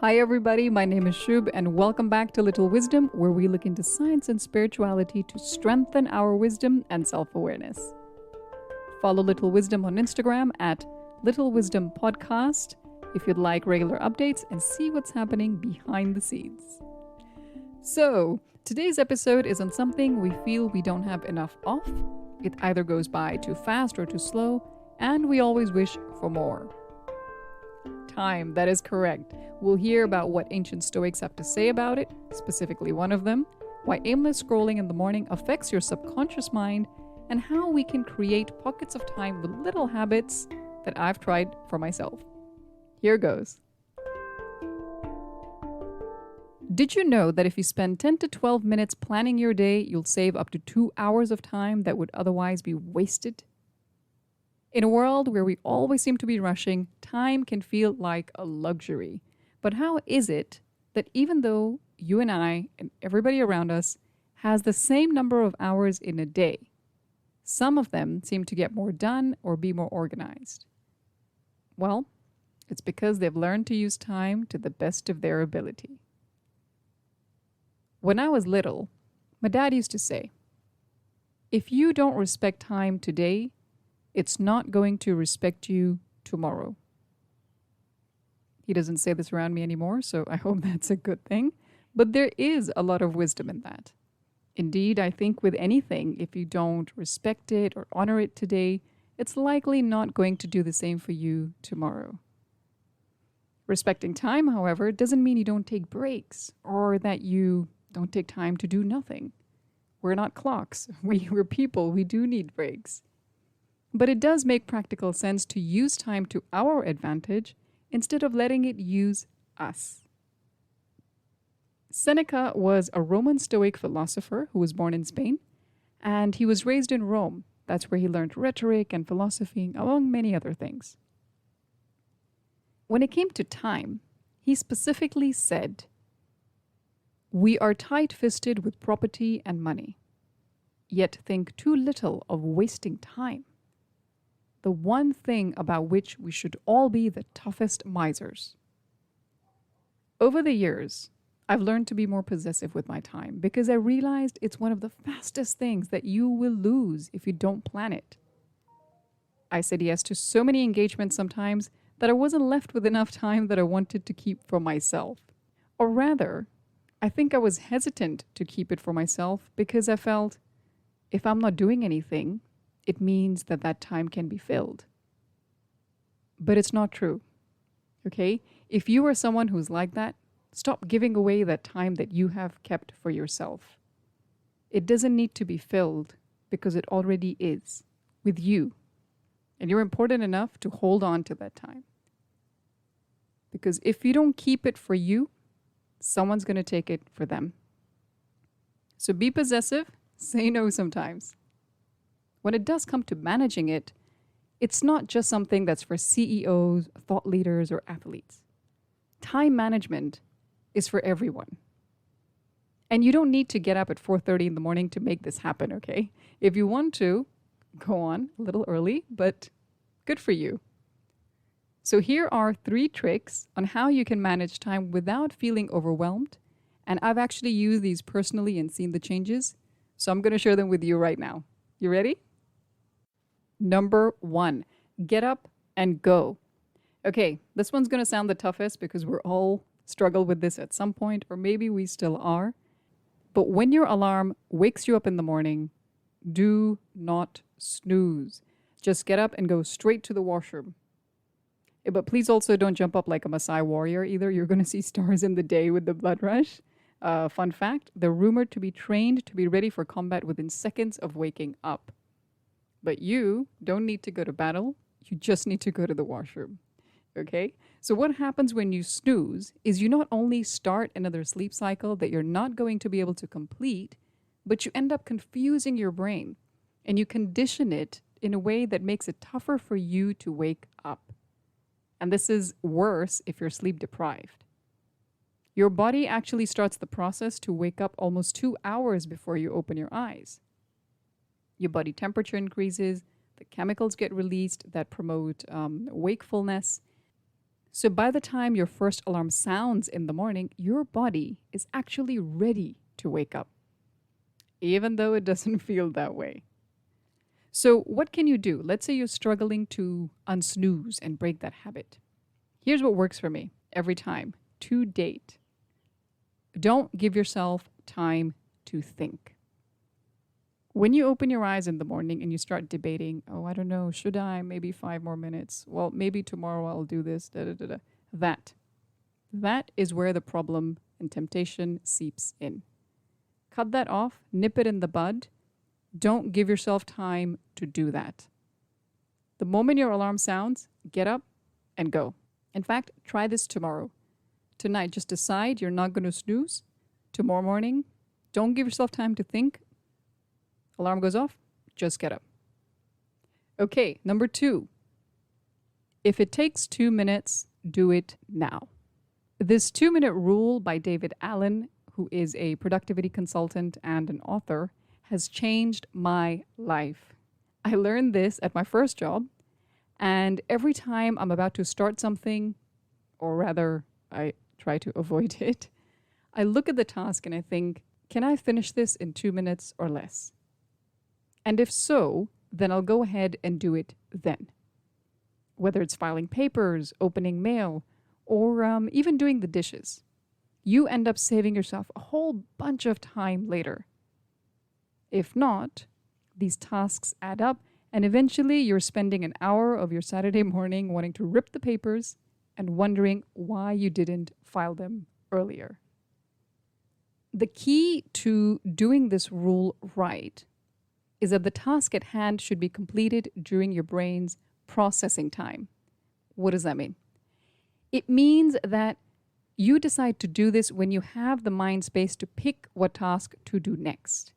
Hi everybody, my name is Shub and welcome back to Little Wisdom, where we look into science and spirituality to strengthen our wisdom and self-awareness. Follow Little Wisdom on Instagram at Little Wisdom Podcast if you'd like regular updates and see what's happening behind the scenes. So, today's episode is on something we feel we don't have enough of. It either goes by too fast or too slow, and we always wish for more. Time, that is correct. We'll hear about what ancient Stoics have to say about it, specifically one of them, why aimless scrolling in the morning affects your subconscious mind, and how we can create pockets of time with little habits that I've tried for myself. Here goes. Did you know that if you spend 10 to 12 minutes planning your day, you'll save up to 2 hours of time that would otherwise be wasted? In a world where we always seem to be rushing, time can feel like a luxury. But how is it that even though you and I and everybody around us has the same number of hours in a day, some of them seem to get more done or be more organized? Well, it's because they've learned to use time to the best of their ability. When I was little, my dad used to say, "If you don't respect time today, it's not going to respect you tomorrow." He doesn't say this around me anymore, so I hope that's a good thing. But there is a lot of wisdom in that. Indeed, I think with anything, if you don't respect it or honor it today, it's likely not going to do the same for you tomorrow. Respecting time, however, doesn't mean you don't take breaks or that you don't take time to do nothing. We're not clocks. We're people. We do need breaks. But it does make practical sense to use time to our advantage instead of letting it use us. Seneca was a Roman Stoic philosopher who was born in Spain, and he was raised in Rome. That's where he learned rhetoric and philosophy, among many other things. When it came to time, he specifically said, "We are tight-fisted with property and money, yet think too little of wasting time. The one thing about which we should all be the toughest misers." Over the years, I've learned to be more possessive with my time because I realized it's one of the fastest things that you will lose if you don't plan it. I said yes to so many engagements sometimes that I wasn't left with enough time that I wanted to keep for myself. Or rather, I think I was hesitant to keep it for myself because I felt, if I'm not doing anything, it means that that time can be filled. But it's not true. Okay? If you are someone who's like that, stop giving away that time that you have kept for yourself. It doesn't need to be filled because it already is with you. And you're important enough to hold on to that time. Because if you don't keep it for you, someone's going to take it for them. So be possessive, say no sometimes. When it does come to managing it, it's not just something that's for CEOs, thought leaders, or athletes. Time management is for everyone. And you don't need to get up at 4:30 in the morning to make this happen, okay? If you want to, go on a little early, but good for you. So here are 3 tricks on how you can manage time without feeling overwhelmed. And I've actually used these personally and seen the changes. So I'm going to share them with you right now. You ready? Number 1, get up and go. Okay, this one's going to sound the toughest because we're all struggle with this at some point, or maybe we still are. But when your alarm wakes you up in the morning, do not snooze. Just get up and go straight to the washroom. But please also don't jump up like a Maasai warrior either. You're going to see stars in the day with the blood rush. Fun fact, they're rumored to be trained to be ready for combat within seconds of waking up. But you don't need to go to battle. You just need to go to the washroom. Okay? So what happens when you snooze is you not only start another sleep cycle that you're not going to be able to complete, but you end up confusing your brain and you condition it in a way that makes it tougher for you to wake up. And this is worse if you're sleep deprived. Your body actually starts the process to wake up almost 2 hours before you open your eyes. Your body temperature increases, the chemicals get released that promote wakefulness. So by the time your first alarm sounds in the morning, your body is actually ready to wake up, even though it doesn't feel that way. So, what can you do? Let's say you're struggling to unsnooze and break that habit. Here's what works for me every time to date. Don't give yourself time to think. When you open your eyes in the morning and you start debating, oh, I don't know, should I? Maybe 5 more minutes. Well, maybe tomorrow I'll do this. Da, da, da, da. That is where the problem and temptation seeps in. Cut that off, nip it in the bud. Don't give yourself time to do that. The moment your alarm sounds, get up and go. In fact, try this tomorrow. Tonight, just decide you're not going to snooze. Tomorrow morning, don't give yourself time to think. Alarm goes off, just get up. Okay, number 2. If it takes 2 minutes, do it now. This 2-minute rule by David Allen, who is a productivity consultant and an author, has changed my life. I learned this at my first job, and every time I'm about to start something, or rather, I try to avoid it, I look at the task and I think, can I finish this in 2 minutes or less? And if so, then I'll go ahead and do it then. Whether it's filing papers, opening mail, or even doing the dishes. You end up saving yourself a whole bunch of time later. If not, these tasks add up, and eventually you're spending an hour of your Saturday morning wanting to rip the papers and wondering why you didn't file them earlier. The key to doing this rule right is that the task at hand should be completed during your brain's processing time. What does that mean? It means that you decide to do this when you have the mind space to pick what task to do next.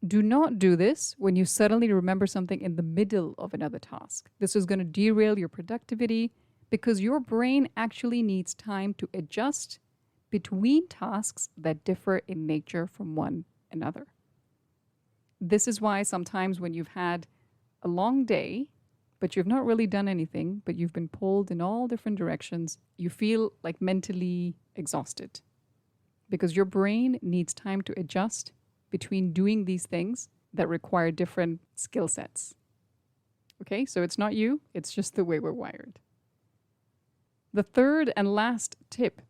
Do not do this when you suddenly remember something in the middle of another task. This is going to derail your productivity because your brain actually needs time to adjust between tasks that differ in nature from one another. This is why sometimes when you've had a long day, but you've not really done anything, but you've been pulled in all different directions, you feel like mentally exhausted because your brain needs time to adjust between doing these things that require different skill sets. Okay, so it's not you, it's just the way we're wired. The third and last tip,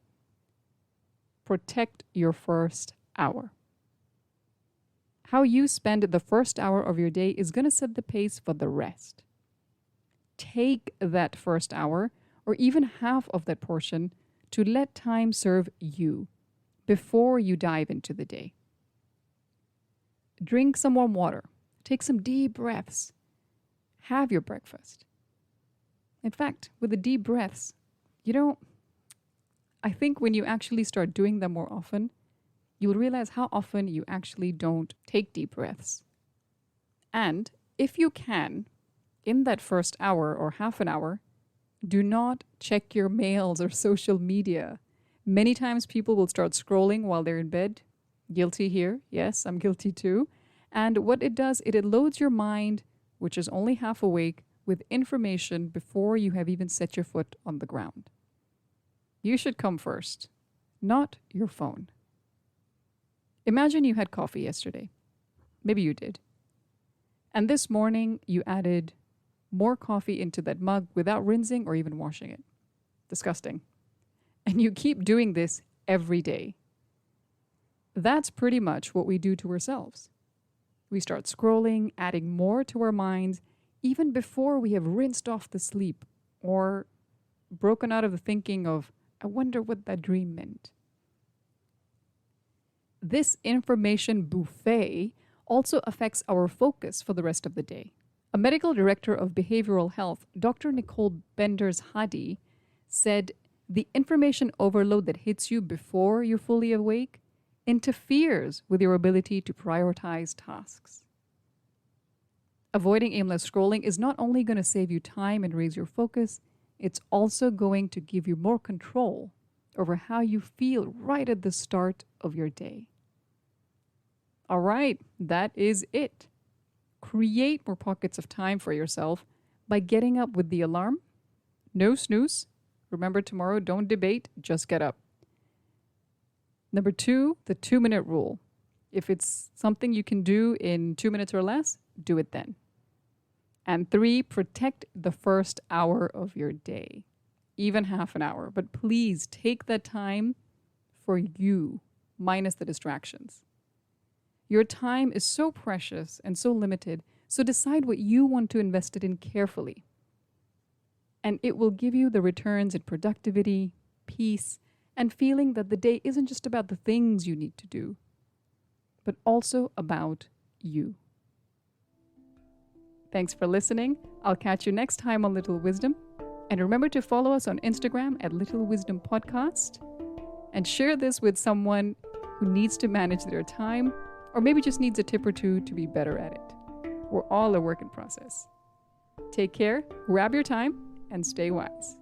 protect your first hour. How you spend the first hour of your day is going to set the pace for the rest. Take that first hour, or even half of that portion, to let time serve you before you dive into the day. Drink some warm water. Take some deep breaths. Have your breakfast. In fact, with the deep breaths, I think when you actually start doing them more often, you'll realize how often you actually don't take deep breaths. And if you can, in that first hour or half an hour, do not check your mails or social media. Many times people will start scrolling while they're in bed. Guilty here. Yes, I'm guilty too. And what it does, it loads your mind, which is only half awake, with information before you have even set your foot on the ground. You should come first, not your phone. Imagine you had coffee yesterday. Maybe you did. And this morning you added more coffee into that mug without rinsing or even washing it. Disgusting. And you keep doing this every day. That's pretty much what we do to ourselves. We start scrolling, adding more to our minds, even before we have rinsed off the sleep or broken out of the thinking of, I wonder what that dream meant. This information buffet also affects our focus for the rest of the day. A medical director of behavioral health, Dr. Nikole Benders-Hadi, said the information overload that hits you before you're fully awake interferes with your ability to prioritize tasks. Avoiding aimless scrolling is not only going to save you time and raise your focus, it's also going to give you more control over how you feel right at the start of your day. All right, that is it. Create more pockets of time for yourself by getting up with the alarm, no snooze, Remember, tomorrow, don't debate, just get up. Number 2, the 2-minute rule. If it's something you can do in 2 minutes or less, do it then. And 3, protect the first hour of your day, even half an hour. But please take that time for you, minus the distractions. Your time is so precious and so limited, so decide what you want to invest it in carefully. And it will give you the returns in productivity, peace, and feeling that the day isn't just about the things you need to do, but also about you. Thanks for listening. I'll catch you next time on Little Wisdom. And remember to follow us on Instagram at Little Wisdom Podcast. And share this with someone who needs to manage their time, or maybe just needs a tip or two to be better at it. We're all a work in process. Take care, grab your time, and stay wise.